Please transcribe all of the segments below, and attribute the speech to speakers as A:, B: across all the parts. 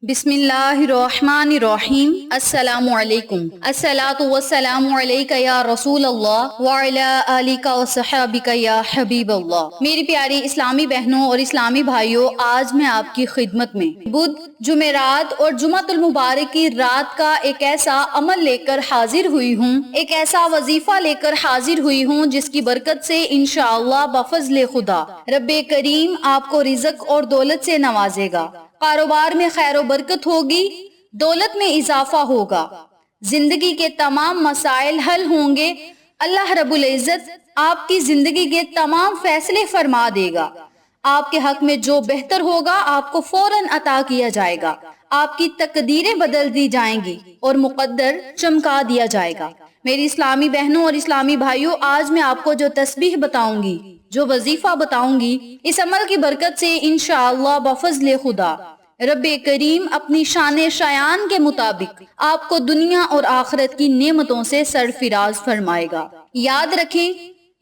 A: بسم اللہ الرحمن الرحیم۔ السلام علیکم۔ الصلاۃ والسلام علیک یا رسول اللہ وعلی آلک وصحابک یا حبیب اللہ۔ میری پیاری اسلامی بہنوں اور اسلامی بھائیوں، آج میں آپ کی خدمت میں بدھ، جمعرات اور جمعۃ المبارک کی رات کا ایک ایسا عمل لے کر حاضر ہوئی ہوں، ایک ایسا وظیفہ لے کر حاضر ہوئی ہوں جس کی برکت سے انشاءاللہ بفضل خدا رب کریم آپ کو رزق اور دولت سے نوازے گا، کاروبار میں خیر و برکت ہوگی، دولت میں اضافہ ہوگا، زندگی کے تمام مسائل حل ہوں گے، اللہ رب العزت آپ کی زندگی کے تمام فیصلے فرما دے گا، آپ کے حق میں جو بہتر ہوگا آپ کو فوراً عطا کیا جائے گا، آپ کی تقدیریں بدل دی جائیں گی اور مقدر چمکا دیا جائے گا۔ میری اسلامی بہنوں اور اسلامی بھائیوں، آج میں آپ کو جو تسبیح بتاؤں گی، جو وظیفہ بتاؤں گی، اس عمل کی برکت سے انشاءاللہ بفضل خدا رب کریم اپنی شان شایان کے مطابق آپ کو دنیا اور آخرت کی نعمتوں سے سرفراز فرمائے گا۔ یاد رکھیں،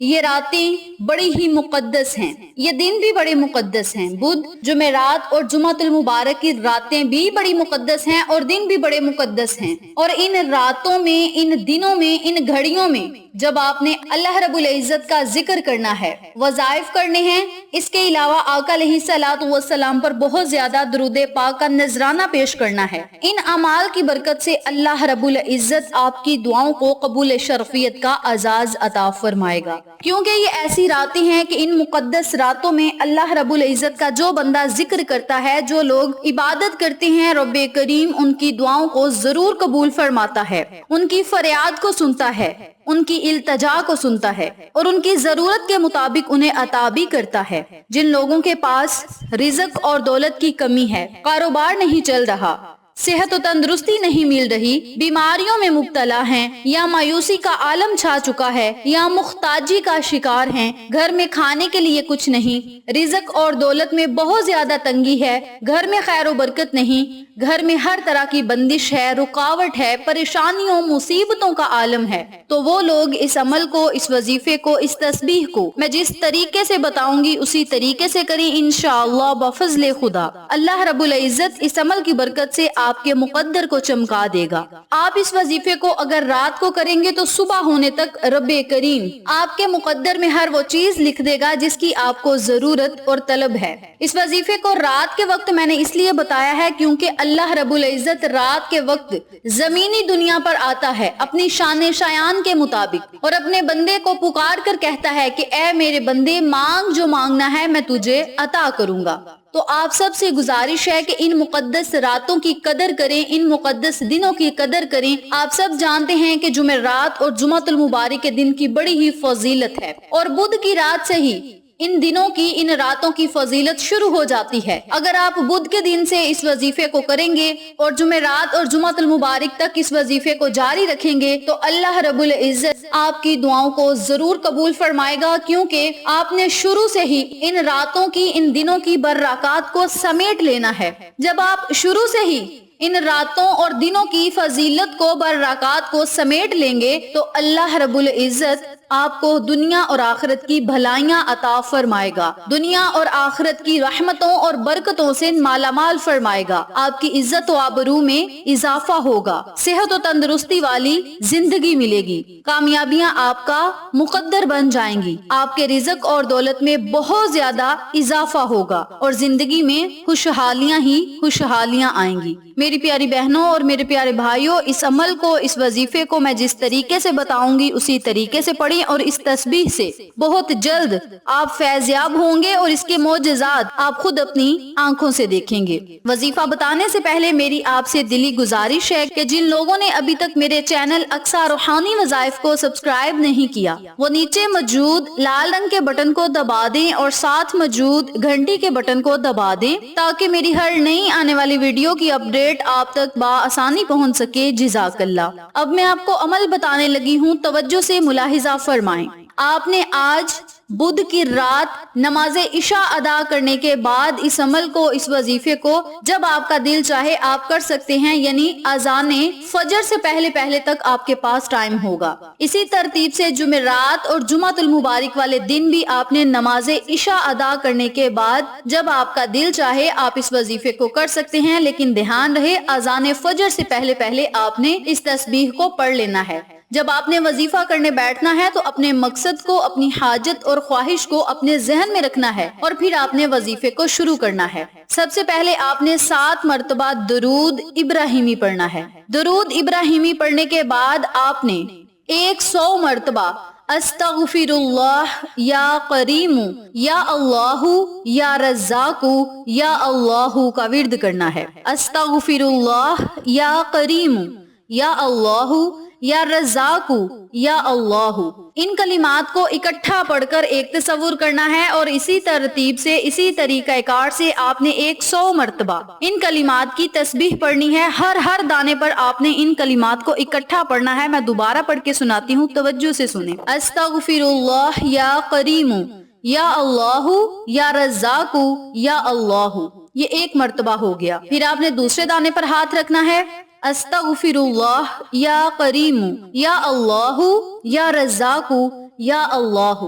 A: یہ راتیں بڑی ہی مقدس ہیں، یہ دن بھی بڑے مقدس ہیں۔ بدھ، جمعرات اور جمعۃ المبارک کی راتیں بھی بڑی مقدس ہیں اور دن بھی بڑے مقدس ہیں، اور ان راتوں میں، ان دنوں میں، ان گھڑیوں میں جب آپ نے اللہ رب العزت کا ذکر کرنا ہے، وظائف کرنے ہیں، اس کے علاوہ آقا علیہ الصلوۃ والسلام پر بہت زیادہ درود پاک کا نذرانہ پیش کرنا ہے، ان اعمال کی برکت سے اللہ رب العزت آپ کی دعاؤں کو قبول شرفیت کا اعزاز عطا فرمائے گا، کیونکہ یہ ایسی راتیں ہیں کہ ان مقدس راتوں میں اللہ رب العزت کا جو بندہ ذکر کرتا ہے، جو لوگ عبادت کرتے ہیں، رب کریم ان کی دعاؤں کو ضرور قبول فرماتا ہے، ان کی فریاد کو سنتا ہے، ان کی التجا کو سنتا ہے اور ان کی ضرورت کے مطابق انہیں عطا بھی کرتا ہے۔ جن لوگوں کے پاس رزق اور دولت کی کمی ہے، کاروبار نہیں چل رہا، صحت و تندرستی نہیں مل رہی، بیماریوں میں مبتلا ہیں، یا مایوسی کا عالم چھا چکا ہے، یا محتاجی کا شکار ہیں، گھر میں کھانے کے لیے کچھ نہیں، رزق اور دولت میں بہت زیادہ تنگی ہے، گھر میں خیر و برکت نہیں، گھر میں ہر طرح کی بندش ہے، رکاوٹ ہے، پریشانیوں، مصیبتوں کا عالم ہے، تو وہ لوگ اس عمل کو، اس وظیفے کو، اس تسبیح کو میں جس طریقے سے بتاؤں گی اسی طریقے سے کریں انشاءاللہ بفضل خدا۔ اللہ رب العزت اس عمل کی برکت سے آپ کے مقدر کو چمکا دے گا۔ آپ اس وظیفے کو اگر رات کو کریں گے تو صبح ہونے تک رب کریم آپ کے مقدر میں ہر وہ چیز لکھ دے گا جس کی آپ کو ضرورت اور طلب ہے۔ اس وظیفے کو رات کے وقت میں نے اس لیے بتایا ہے کیونکہ اللہ رب العزت رات کے وقت زمینی دنیا پر آتا ہے اپنی شان شایان کے مطابق اور اپنے بندے کو پکار کر کہتا ہے کہ اے میرے بندے، مانگ جو مانگنا ہے میں تجھے عطا کروں گا۔ تو آپ سب سے گزارش ہے کہ ان مقدس راتوں کی قدر کریں، ان مقدس دنوں کی قدر کریں۔ آپ سب جانتے ہیں کہ جمعرات اور جمعۃ المبارک کے دن کی بڑی ہی فضیلت ہے، اور بدھ کی رات سے ہی ان دنوں کی، ان راتوں کی فضیلت شروع ہو جاتی ہے۔ اگر آپ بدھ کے دن سے اس وظیفے کو کریں گے اور جمعرات اور جمعۃ المبارک تک اس وظیفے کو جاری رکھیں گے تو اللہ رب العزت آپ کی دعاؤں کو ضرور قبول فرمائے گا، کیونکہ آپ نے شروع سے ہی ان راتوں کی، ان دنوں کی برکات کو سمیٹ لینا ہے۔ جب آپ شروع سے ہی ان راتوں اور دنوں کی فضیلت کو، برکات کو سمیٹ لیں گے تو اللہ رب العزت آپ کو دنیا اور آخرت کی بھلائیاں عطا فرمائے گا، دنیا اور آخرت کی رحمتوں اور برکتوں سے مالا مال فرمائے گا، آپ کی عزت و آبرو میں اضافہ ہوگا، صحت و تندرستی والی زندگی ملے گی، کامیابیاں آپ کا مقدر بن جائیں گی، آپ کے رزق اور دولت میں بہت زیادہ اضافہ ہوگا اور زندگی میں خوشحالیاں ہی خوشحالیاں آئیں گی۔ میری پیاری بہنوں اور میرے پیارے بھائیوں، اس عمل کو، اس وظیفے کو میں جس طریقے سے بتاؤں گی اسی طریقے سے پڑھیں اور اس تسبیح سے بہت جلد آپ فیض یاب ہوں گے اور اس کے معجزات آپ خود اپنی آنکھوں سے دیکھیں گے۔ وظیفہ بتانے سے پہلے میری آپ سے دلی گزارش ہے کہ جن لوگوں نے ابھی تک میرے چینل اقصیٰ روحانی وظائف کو سبسکرائب نہیں کیا، وہ نیچے موجود لال رنگ کے بٹن کو دبا دیں اور ساتھ موجود گھنٹی کے بٹن کو دبا دیں تاکہ میری ہر نئی آنے والی ویڈیو کی اپڈیٹ آپ تک بآسانی پہنچ سکے۔ جزاک اللہ۔ اب میں آپ کو عمل بتانے لگی ہوں، توجہ سے ملاحظہ فرمائیں۔ آپ نے آج بدھ کی رات نماز عشاء ادا کرنے کے بعد اس عمل کو، اس وظیفے کو جب آپ کا دل چاہے آپ کر سکتے ہیں، یعنی اذان فجر سے پہلے تک آپ کے پاس ٹائم ہوگا۔ اسی ترتیب سے جمعرات اور جمعۃ المبارک والے دن بھی آپ نے نماز عشاء ادا کرنے کے بعد جب آپ کا دل چاہے آپ اس وظیفے کو کر سکتے ہیں، لیکن دھیان رہے اذان فجر سے پہلے آپ نے اس تسبیح کو پڑھ لینا ہے۔ جب آپ نے وظیفہ کرنے بیٹھنا ہے تو اپنے مقصد کو، اپنی حاجت اور خواہش کو اپنے ذہن میں رکھنا ہے اور پھر آپ نے وظیفے کو شروع کرنا ہے۔ سب سے پہلے آپ نے 7 مرتبہ درود ابراہیمی پڑھنا ہے۔ درود ابراہیمی پڑھنے کے بعد آپ نے 100 مرتبہ استغفر اللہ یا کریم یا اللہ یا رزاق یا اللہ کا ورد کرنا ہے۔ استغفر اللہ یا کریم یا اللہ یا رزاق یا اللہ، ان کلمات کو اکٹھا پڑھ کر ایک تصور کرنا ہے اور اسی ترتیب سے، اسی طریقہ کار سے آپ نے 100 مرتبہ ان کلمات کی تسبیح پڑھنی ہے۔ ہر دانے پر آپ نے ان کلمات کو اکٹھا پڑھنا ہے۔ میں دوبارہ پڑھ کے سناتی ہوں، توجہ سے سنیں۔ استغفر اللہ یا کریم یا اللہ یا رزاق یا اللہ، یہ 1 مرتبہ ہو گیا۔ پھر آپ نے دوسرے دانے پر ہاتھ رکھنا ہے۔ استغفر اللہ یا کریم یا اللہ یا رزاق یا اللہ،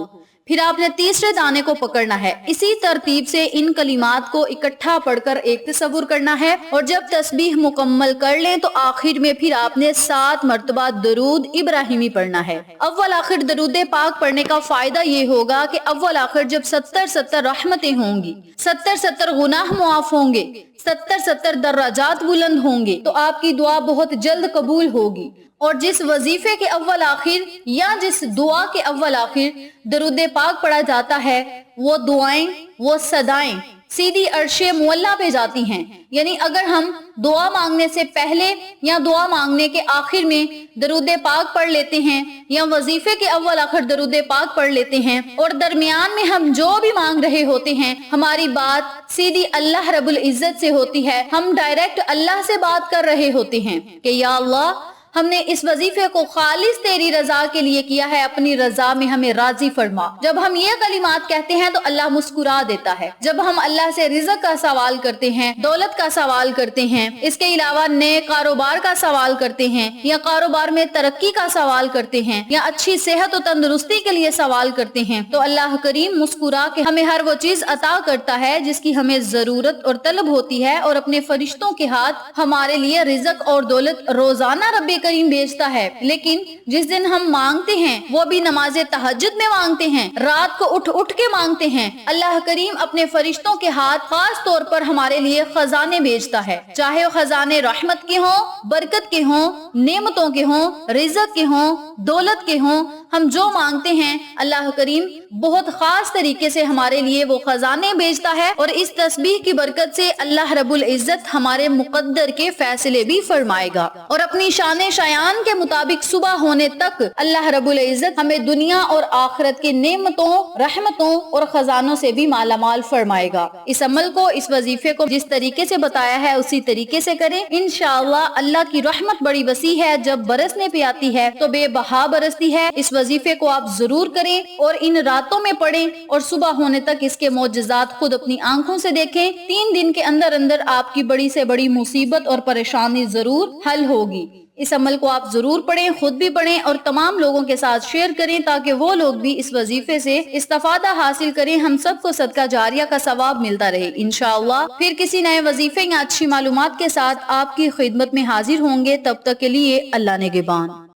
A: پھر آپ نے تیسرے دانے کو پکڑنا ہے۔ اسی ترتیب سے ان کلمات کو اکٹھا پڑھ کر ایک تصور کرنا ہے اور جب تسبیح مکمل کر لیں تو آخر میں پھر آپ نے 7 مرتبہ درود ابراہیمی پڑھنا ہے۔ اول آخر درود پاک پڑھنے کا فائدہ یہ ہوگا کہ اول آخر جب 70 رحمتیں ہوں گی، 70 گناہ معاف ہوں گے، 70 درجات بلند ہوں گے، تو آپ کی دعا بہت جلد قبول ہوگی۔ اور جس وظیفے کے اول آخر یا جس دعا کے اول آخر درود پاک پڑھا جاتا ہے، وہ دعائیں، وہ صدائیں سیدھی عرش معلیٰ پہ جاتی ہیں۔ یعنی اگر ہم دعا مانگنے سے پہلے یا دعا مانگنے کے آخر میں درود پاک پڑھ لیتے ہیں یا وظیفے کے اول آخر درود پاک پڑھ لیتے ہیں اور درمیان میں ہم جو بھی مانگ رہے ہوتے ہیں، ہماری بات سیدھی اللہ رب العزت سے ہوتی ہے، ہم ڈائریکٹ اللہ سے بات کر رہے ہوتے ہیں کہ یا اللہ، ہم نے اس وظیفے کو خالص تیری رضا کے لیے کیا ہے، اپنی رضا میں ہمیں راضی فرما۔ جب ہم یہ کلمات کہتے ہیں تو اللہ مسکرا دیتا ہے۔ جب ہم اللہ سے رزق کا سوال کرتے ہیں، دولت کا سوال کرتے ہیں، اس کے علاوہ نئے کاروبار کا سوال کرتے ہیں یا کاروبار میں ترقی کا سوال کرتے ہیں یا اچھی صحت و تندرستی کے لیے سوال کرتے ہیں، تو اللہ کریم مسکرا کے ہمیں ہر وہ چیز عطا کرتا ہے جس کی ہمیں ضرورت اور طلب ہوتی ہے، اور اپنے فرشتوں کے ہاتھ ہمارے لیے رزق اور دولت روزانہ رب کریم بھیجتا ہے۔ لیکن جس دن ہم مانگتے ہیں وہ بھی نماز تہجد میں مانگتے ہیں، رات کو اٹھ کے مانگتے ہیں، اللہ کریم اپنے فرشتوں کے ہاتھ خاص طور پر ہمارے لیے خزانے بھیجتا ہے، چاہے وہ خزانے رحمت کے ہوں، برکت کے ہوں، نعمتوں کے ہوں، رزق کے ہوں، دولت کے ہوں، ہم جو مانگتے ہیں اللہ کریم بہت خاص طریقے سے ہمارے لیے وہ خزانے بھیجتا ہے، اور اس تسبیح کی برکت سے اللہ رب العزت ہمارے مقدر کے فیصلے بھی فرمائے گا، اور اپنی شان شایان کے مطابق صبح ہونے تک اللہ رب العزت ہمیں دنیا اور آخرت کے نعمتوں، رحمتوں اور خزانوں سے بھی مالا مال فرمائے گا۔ اس عمل کو، اس وظیفے کو جس طریقے سے بتایا ہے اسی طریقے سے کریں، انشاءاللہ اللہ کی رحمت بڑی وسیع ہے، جب برسنے پہ آتی ہے تو بے بہا برستی ہے۔ اس وظیفے کو آپ ضرور کریں اور ان راتوں میں پڑھیں اور صبح ہونے تک اس کے معجزات خود اپنی آنکھوں سے دیکھیں۔ 3 دن کے اندر آپ کی بڑی سے بڑی مصیبت اور پریشانی ضرور حل ہوگی۔ اس عمل کو آپ ضرور پڑھیں، خود بھی پڑھیں اور تمام لوگوں کے ساتھ شیئر کریں تاکہ وہ لوگ بھی اس وظیفے سے استفادہ حاصل کریں، ہم سب کو صدقہ جاریہ کا ثواب ملتا رہے انشاءاللہ۔ پھر کسی نئے وظیفے یا اچھی معلومات کے ساتھ آپ کی خدمت میں حاضر ہوں گے، تب تک کے لیے اللہ نگہبان۔